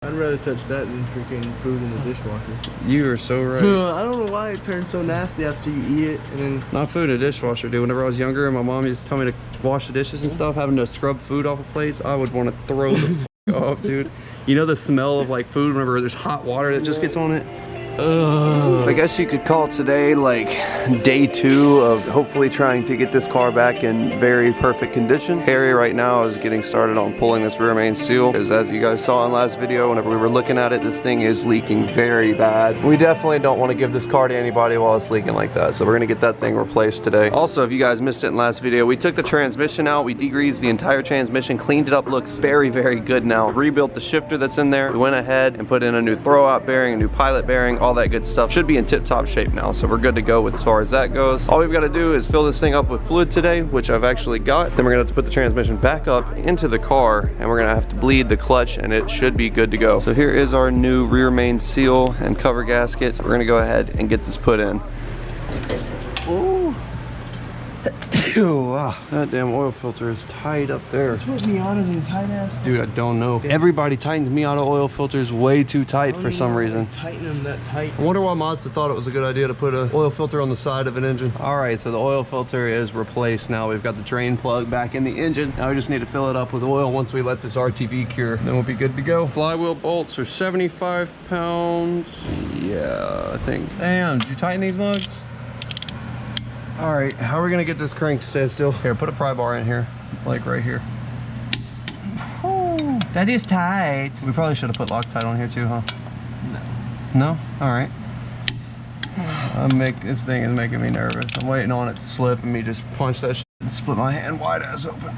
I'd rather touch that than freaking food in the dishwasher. You are so right. I don't know why it turns so nasty after you eat it. And then not food in the dishwasher, dude. Whenever I was younger and my mom used to tell me to wash the dishes and stuff, having to scrub food off of plates, I would want to throw the off, dude. You know the smell of like food whenever there's hot water that just gets on it? Ugh. I guess you could call today like day 2 of hopefully trying to get this car back in very perfect condition. Harry right now is getting started on pulling this rear main seal, because as you guys saw in last video, whenever we were looking at it, this thing is leaking very bad. We definitely don't want to give this car to anybody while it's leaking like that, so we're gonna get that thing replaced today. Also, if you guys missed it in last video, we took the transmission out, we degreased the entire transmission, cleaned it up, looks very, very good now. Rebuilt the shifter that's in there. We went ahead and put in a new throwout bearing, a new pilot bearing, all that good stuff. Should be in tip-top shape now, so we're good to go with as far as that goes. All we've got to do is fill this thing up with fluid today, which I've actually got. Then we're gonna have to put the transmission back up into the car, and we're gonna have to bleed the clutch, and it should be good to go. So here is our new rear main seal and cover gasket. So we're gonna go ahead and get this put in. Ooh. Wow, that damn oil filter is tight up there. That's what Miata's in tight ass. Dude, I don't know. Everybody tightens Miata oil filters way too tight for some reason. Tighten them that tight. I wonder why Mazda thought it was a good idea to put an oil filter on the side of an engine. All right, so the oil filter is replaced now. We've got the drain plug back in the engine. Now we just need to fill it up with oil once we let this RTV cure. Then we'll be good to go. Flywheel bolts are 75 pounds. Yeah, I think. Damn, did you tighten these mugs? All right, how are we gonna get this crank to stay still? Here, put a pry bar in here, like right here. Ooh, that is tight. We probably should have put Loctite on here too, huh? No. No? All right. This thing is making me nervous. I'm waiting on it to slip and me just punch that shit and split my hand wide ass open.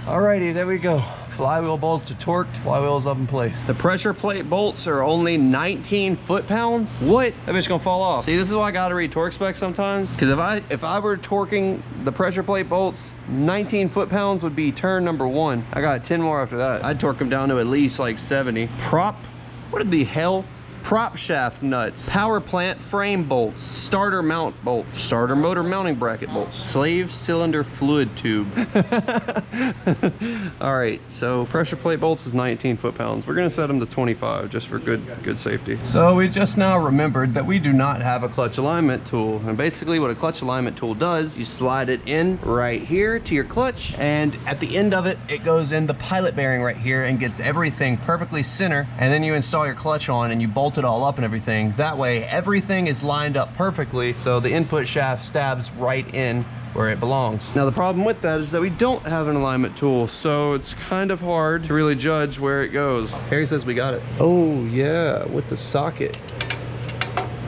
Alrighty, there we go. Flywheel bolts are torqued, flywheel's up in place. The pressure plate bolts are only 19 foot-pounds. What? That bitch gonna fall off. See, this is why I gotta read torque specs sometimes. Because if I were torquing the pressure plate bolts, 19 foot-pounds would be turn number 1. I got 10 more after that. I'd torque them down to at least like 70. What the hell? Prop shaft nuts, power plant frame bolts, starter mount bolts, starter motor mounting bracket bolts, slave cylinder fluid tube. All right, so pressure plate bolts is 19 foot-pounds. We're gonna set them to 25 just for good safety. So we just now remembered that we do not have a clutch alignment tool. And basically what a clutch alignment tool does, you slide it in right here to your clutch, and at the end of it, it goes in the pilot bearing right here and gets everything perfectly center, and then you install your clutch on and you bolt it all up and everything. That way everything is lined up perfectly, so the input shaft stabs right in where it belongs. Now the problem with that is that we don't have an alignment tool, so it's kind of hard to really judge where it goes. Harry says we got it. Oh yeah, with the socket.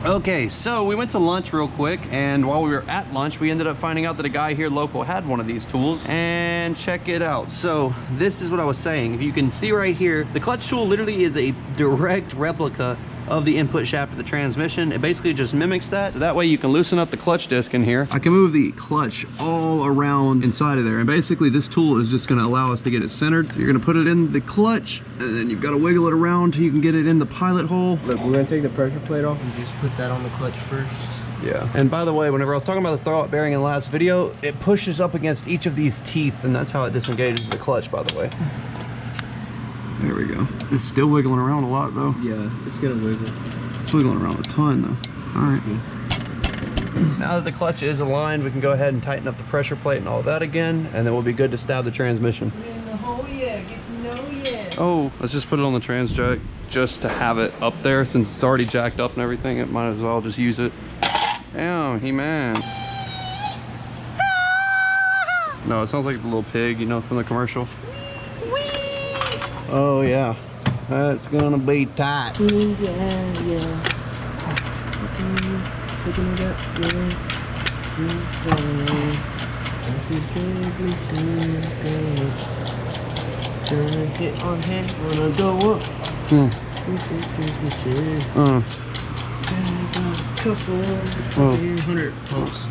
Okay, so we went to lunch real quick, and while we were at lunch, we ended up finding out that a guy here local had one of these tools, and check it out. So this is what I was saying. If you can see right here, the clutch tool literally is a direct replica of the input shaft of the transmission. It basically just mimics that, so that way you can loosen up the clutch disc in here. I can move the clutch all around inside of there, and basically this tool is just going to allow us to get it centered. So you're going to put it in the clutch, and then you've got to wiggle it around till you can get it in the pilot hole. Look, we're gonna take the pressure plate off and just put that on the clutch first. Yeah, and by the way, whenever I was talking about the throwout bearing in the last video, it pushes up against each of these teeth, and that's how it disengages the clutch, by the way. There we go. It's still wiggling around a lot though. Yeah, it's gonna wiggle. It's wiggling around a ton though. All right. Now that the clutch is aligned, we can go ahead and tighten up the pressure plate and all that again, and then we'll be good to stab the transmission. Oh yeah, get to know yeah. Oh, let's just put it on the trans jack just to have it up there. Since it's already jacked up and everything, it might as well just use it. Damn, He-Man. No, it sounds like the little pig, you know, from the commercial. Oh yeah, that's gonna be tight. Get on hand when I go up. Couple 100 pumps.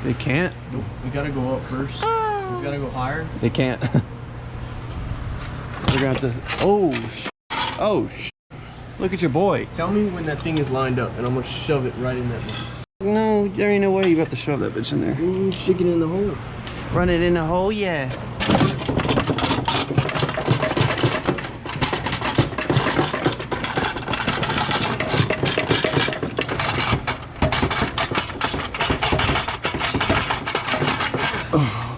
They can't? Nope. We gotta go up first. We gotta go higher. They can't. We're gonna have to. Oh, look at your boy. Tell me when that thing is lined up, and I'm gonna shove it right in that one. No, there ain't no way you have to shove that bitch in there. Stick it in the hole. Run it in the hole, yeah.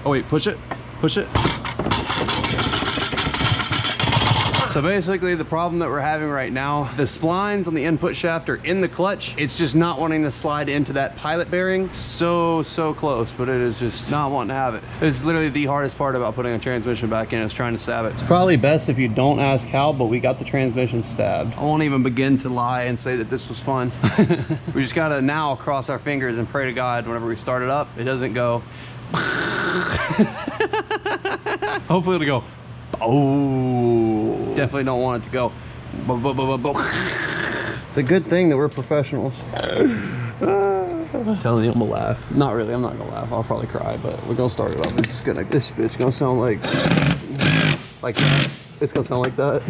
Oh wait, push it, push it. So basically the problem that we're having right now, the splines on the input shaft are in the clutch. It's just not wanting to slide into that pilot bearing. So close, but it is just not wanting to have it. It's literally the hardest part about putting a transmission back in is trying to stab it. It's probably best if you don't ask how, but we got the transmission stabbed. I won't even begin to lie and say that this was fun. We just gotta now cross our fingers and pray to God whenever we start it up, it doesn't go. Hopefully it'll go. Oh, definitely don't want it to go. It's a good thing that we're professionals. I'm telling you, I'm gonna laugh. Not really, I'm not gonna laugh. I'll probably cry, but we're gonna start it up. It's just gonna, this bitch gonna sound like that. It's gonna sound like that.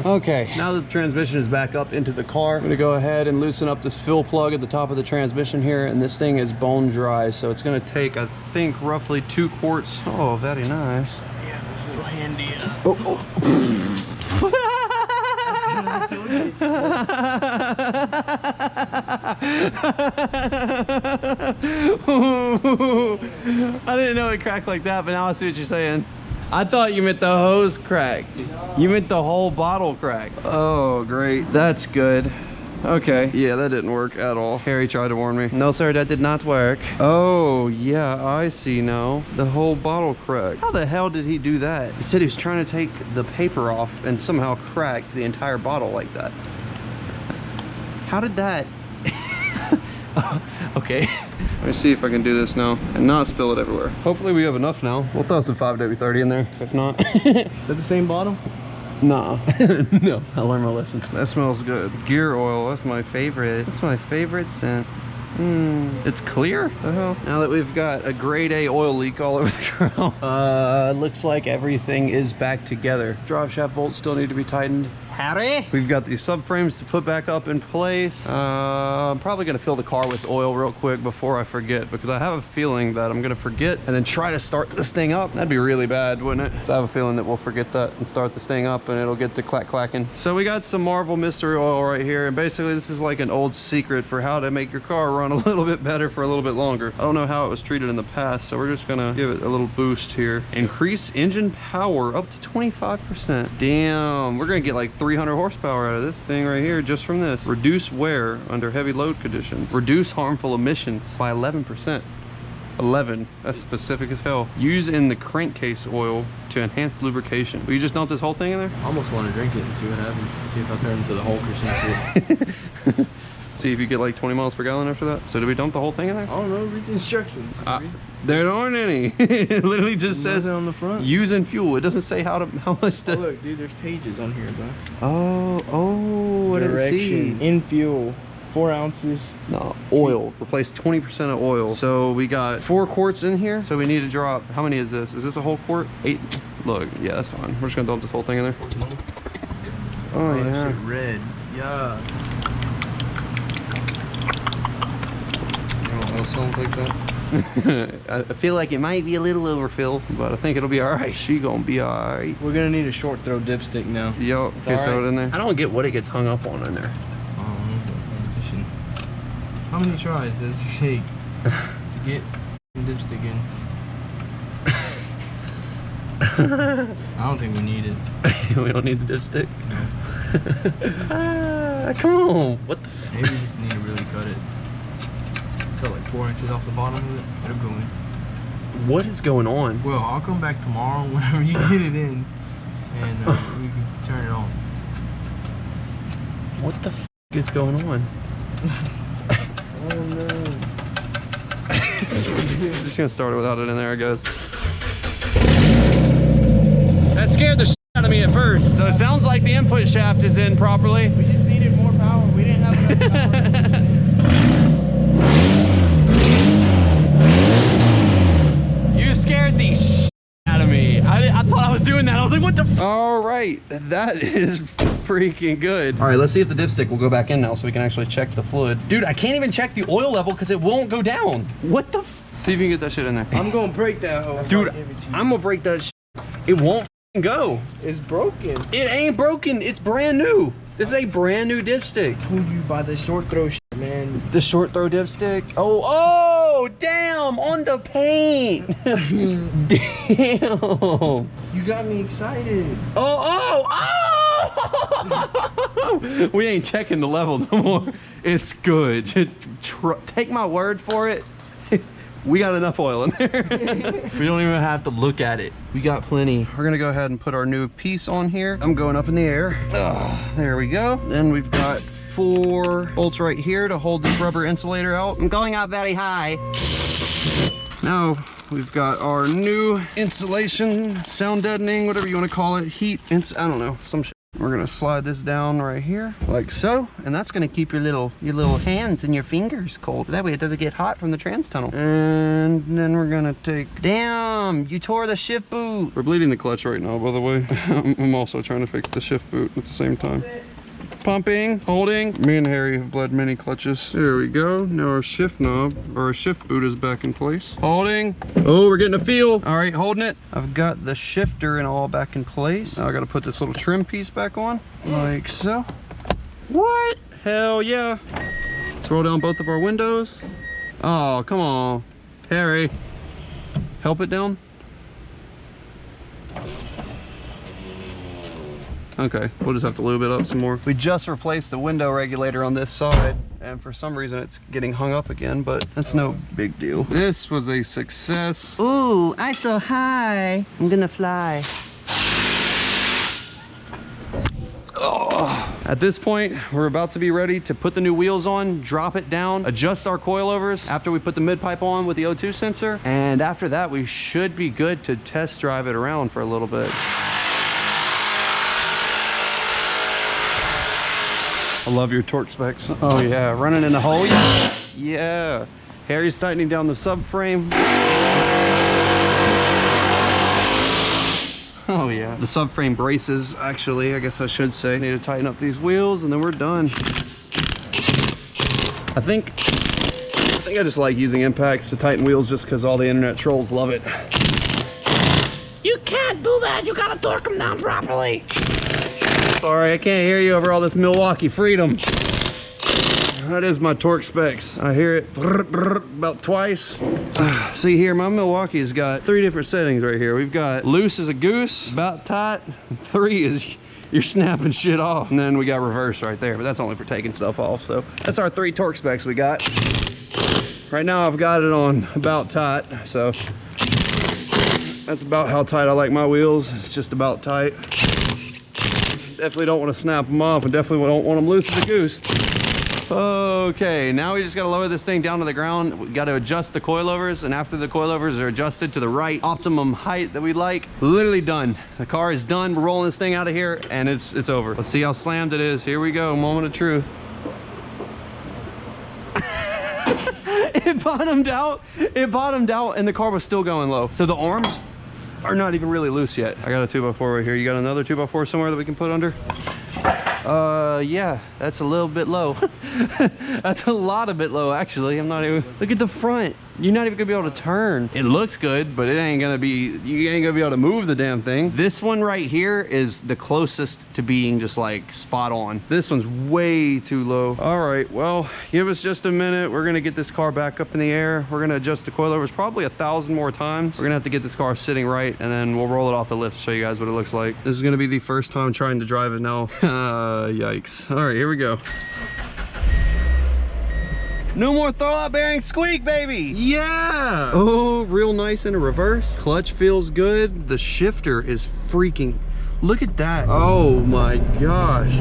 Okay, now that the transmission is back up into the car, I'm gonna go ahead and loosen up this fill plug at the top of the transmission here, and this thing is bone dry, so it's gonna take, I think, roughly 2 quarts. Oh, very nice. Yeah, this little handy. I didn't know it cracked like that, but now I see what you're saying. I thought you meant the hose crack. You meant the whole bottle crack. Oh, great. That's good. Okay. Yeah, that didn't work at all. Harry tried to warn me. No, sir, that did not work. Oh, yeah, I see now. The whole bottle cracked. How the hell did he do that? He said he was trying to take the paper off and somehow cracked the entire bottle like that. How did that? Okay. Let me see if I can do this now and not spill it everywhere. Hopefully we have enough now. We'll throw some 5W30 in there, if not. Is that the same bottle? Nah. No, I learned my lesson. That smells good. Gear oil, that's my favorite. That's my favorite scent. It's clear? The hell? Now that we've got a grade A oil leak all over the ground, looks like everything is back together. Drive shaft bolts still need to be tightened. Harry? We've got these subframes to put back up in place. I'm probably gonna fill the car with oil real quick before I forget, because I have a feeling that I'm gonna forget and then try to start this thing up. That'd be really bad, wouldn't it? So I have a feeling that we'll forget that and start this thing up and it'll get to clacking. So we got some Marvel mystery oil right here, and basically this is like an old secret for how to make your car run a little bit better for a little bit longer. I don't know how it was treated in the past, so we're just gonna give it a little boost here. Increase engine power up to 25%. Damn, we're gonna get like 300 horsepower out of this thing right here just from this. Reduce wear under heavy load conditions. Reduce harmful emissions by 11%. 11, that's specific as hell. Use in the crankcase oil to enhance lubrication. Will you just dump this whole thing in there? I almost want to drink it and see what happens. See if I turn into the Hulk or something. See if you get like 20 miles per gallon after that. So do we dump the whole thing in there? I don't know, read the instructions. There aren't any. It literally just says on the front. Use and fuel. It doesn't say how much to. Oh, look, dude, there's pages on here, bro. Oh, I didn't see. In fuel, 4 ounces. No, oil. Replace 20% of oil. So we got 4 quarts in here. So we need to drop, how many is this? Is this a whole quart? 8. Look, yeah, that's fine. We're just gonna dump this whole thing in there. Oh, yeah. That shit red. Yeah. Oh, sounds like that. I feel like it might be a little overfill, but I think it'll be all right. She gonna be all right. We're gonna need a short throw dipstick now. Yup, throw it in there. I don't get what it gets hung up on in there. How many tries does it take to get dipstick in? I don't think we need it. We don't need the dipstick? No. Come on. What the f? Maybe we just need to really cut it. Cut like 4 inches off the bottom of it. It'll go in. What is going on? Well, I'll come back tomorrow whenever you get it in, and we can turn it on. What the f is going on? Oh no. I'm just gonna start it without it in there, I guess. That scared the shit out of me at first. So it sounds like the input shaft is in properly. We just needed more power. We didn't have enough power. You scared the shit out of me. I thought I was doing that. I was like, what the f? All right, that is freaking good. All right, let's see if the dipstick will go back in now so we can actually check the fluid. Dude, I can't even check the oil level because it won't go down. What the f? See if you can get that shit in there. I'm gonna break that hole. Dude, I'm gonna break that shit. It won't go. It's broken. It ain't broken. It's brand new. This is a brand new dipstick. I told you by the short throw shit, man. The short throw dipstick. Oh, damn. Damn, on the paint. Damn. You got me excited. Oh. We ain't checking the level no more. It's good. Take my word for it. We got enough oil in there. We don't even have to look at it. We got plenty. We're gonna go ahead and put our new piece on here. I'm going up in the air. There we go. Then we've got 4 bolts right here to hold this rubber insulator out. I'm going out very high. Now we've got our new insulation, sound deadening, whatever you want to call it, heat, I don't know, some shit. We're gonna slide this down right here, like so, and that's gonna keep your little hands and your fingers cold. That way it doesn't get hot from the trans tunnel. And then we're gonna take, damn, you tore the shift boot. We're bleeding the clutch right now, by the way. I'm also trying to fix the shift boot at the same time. Pumping, holding. Me and Harry have bled many clutches. There we go. Now our shift knob, or our shift boot is back in place. Holding. Oh, we're getting a feel. All right, holding it. I've got the shifter and all back in place. Now I gotta put this little trim piece back on, like so. What? Hell yeah. Let's roll down both of our windows. Oh, come on. Harry, help it down. Okay, we'll just have to lube it up some more. We just replaced the window regulator on this side, and for some reason it's getting hung up again, but that's no big deal. This was a success. Ooh, I'm so high. I'm gonna fly. Oh. At this point, we're about to be ready to put the new wheels on, drop it down, adjust our coilovers after we put the mid-pipe on with the O2 sensor, and after that we should be good to test drive it around for a little bit. I love your torque specs. Oh yeah, running in the hole. Yeah. Harry's tightening down the subframe. Oh yeah. The subframe braces, actually, I guess I should say. Need to tighten up these wheels and then we're done. I think I just like using impacts to tighten wheels just because all the internet trolls love it. You can't do that. You gotta torque them down properly. Sorry, I can't hear you over all this Milwaukee freedom. That is my torque specs. I hear it about twice. See here, my Milwaukee's got 3 different settings right here. We've got loose as a goose, about tight, 3 is you're snapping shit off. And then we got reverse right there, but that's only for taking stuff off. So that's our 3 torque specs we got. Right now I've got it on about tight, so that's about how tight I like my wheels. It's just about tight. Definitely don't want to snap them off and definitely don't want them loose as a goose. Okay, now we just got to lower this thing down to the ground. We got to adjust the coilovers, and after the coilovers are adjusted to the right optimum height that we like, literally done. The car is done. We're rolling this thing out of here and it's over. Let's see how slammed it is. Here we go, moment of truth. It bottomed out and the car was still going low. So the arms are not even really loose yet. I got a 2x4 right here. You got another 2x4 somewhere that we can put under? Yeah, that's a little bit low. That's a lot of bit low, actually. I'm not even, look at the front. You're not even gonna be able to turn. It looks good, but it ain't gonna be, you ain't gonna be able to move the damn thing. This one right here is the closest to being just like spot on. This one's way too low. All right, well, give us just a minute. We're gonna get this car back up in the air. We're gonna adjust the coilovers probably 1,000 more times. We're gonna have to get this car sitting right, and then we'll roll it off the lift to show you guys what it looks like. This is gonna be the first time trying to drive it now. Yikes. All right, here we go. No more throw-out bearing squeak, baby. Yeah. Oh, real nice in a reverse. Clutch feels good. The shifter is freaking, look at that. Oh my gosh.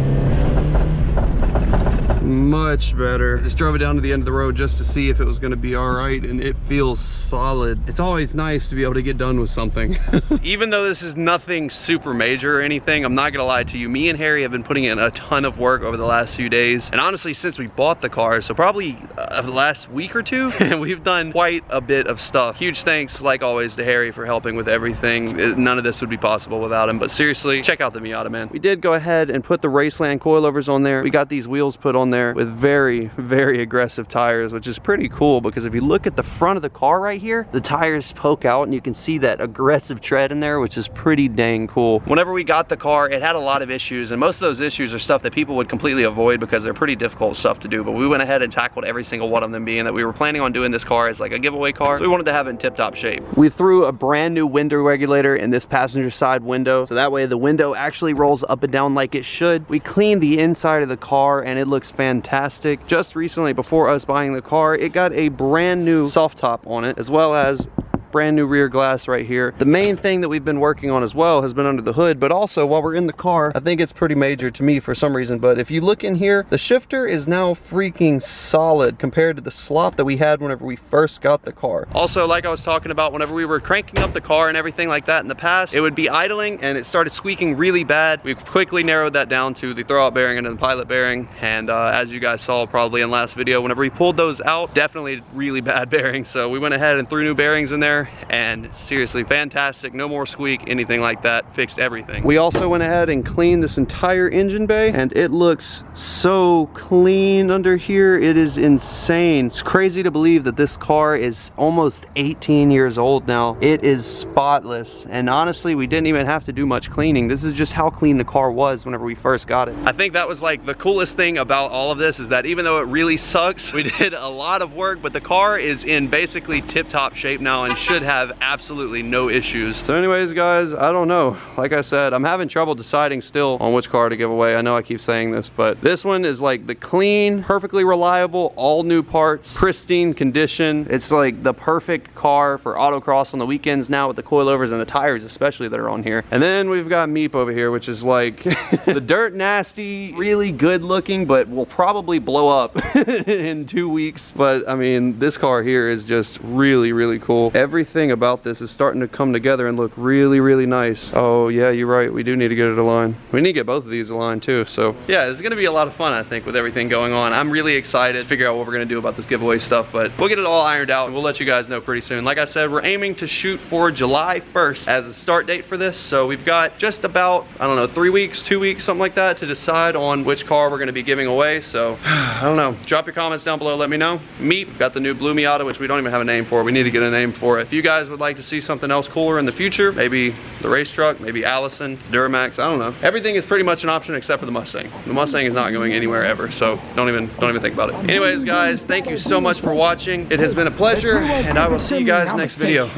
Much better. Just drove it down to the end of the road just to see if it was going to be all right, and it feels solid. It's always nice to be able to get done with something. Even though this is nothing super major or anything, I'm not gonna lie to you, me and Harry have been putting in a ton of work over the last few days, and honestly since we bought the car, so probably the last week or two, and we've done quite a bit of stuff. Huge thanks, like always, to Harry for helping with everything. None of this would be possible without him, but seriously, check out the Miata, man. We did go ahead and put the Raceland coilovers on there. We got these wheels put on there there with very, very aggressive tires, which is pretty cool because if you look at the front of the car right here, the tires poke out and you can see that aggressive tread in there, which is pretty dang cool. Whenever we got the car, it had a lot of issues, and most of those issues are stuff that people would completely avoid because they're pretty difficult stuff to do, but we went ahead and tackled every single one of them, being that we were planning on doing this car as like a giveaway car, so we wanted to have it in tip-top shape. We threw a brand new window regulator in this passenger side window, so that way the window actually rolls up and down like it should. We cleaned the inside of the car and it looks fantastic. Just recently, before us buying the car, it got a brand new soft top on it, as well as brand new rear glass right here. The main thing that we've been working on as well has been under the hood, but also while we're in the car, I think it's pretty major to me for some reason, but if you look in here, the shifter is now freaking solid compared to the slop that we had whenever we first got the car. Also, like I was talking about, whenever we were cranking up the car and everything like that in the past, it would be idling and it started squeaking really bad. We quickly narrowed that down to the throwout bearing and the pilot bearing, and as you guys saw probably in last video, whenever we pulled those out, definitely really bad bearings, so we went ahead and threw new bearings in there, and seriously fantastic. No more squeak, anything like that. Fixed everything. We also went ahead and cleaned this entire engine bay, and it looks so clean under here. It is insane. It's crazy to believe that this car is almost 18 years old now. It is spotless, and honestly, we didn't even have to do much cleaning. This is just how clean the car was whenever we first got it. I think that was like the coolest thing about all of this, is that even though it really sucks, we did a lot of work, but the car is in basically tip-top shape now and should have absolutely no issues. So anyways, guys, I don't know. Like I said, I'm having trouble deciding still on which car to give away. I know I keep saying this, but this one is like the clean, perfectly reliable, all new parts, pristine condition. It's like the perfect car for autocross on the weekends now, with the coilovers and the tires especially that are on here. And then we've got Meep over here, which is like the dirt nasty, really good looking, but will probably blow up in 2 weeks. But I mean, this car here is just really, really cool. Everything about this is starting to come together and look really, really nice. Oh yeah, you're right, we do need to get it aligned. We need to get both of these aligned too. So yeah, it's gonna be a lot of fun, I think, with everything going on. I'm really excited to figure out what we're gonna do about this giveaway stuff, but we'll get it all ironed out and we'll let you guys know pretty soon. Like I said, we're aiming to shoot for July 1st as a start date for this, so we've got just about, I don't know, 3 weeks, 2 weeks, something like that, to decide on which car we're gonna be giving away. So I don't know, drop your comments down below, let me know. Meep got the new blue Miata, which we don't even have a name for. We need to get a name for it. If you guys would like to see something else cooler in the future, maybe the race truck, maybe Allison, Duramax, I don't know. Everything is pretty much an option except for the Mustang. The Mustang is not going anywhere ever, so don't even think about it. Anyways, guys, thank you so much for watching. It has been a pleasure, and I will see you guys next video.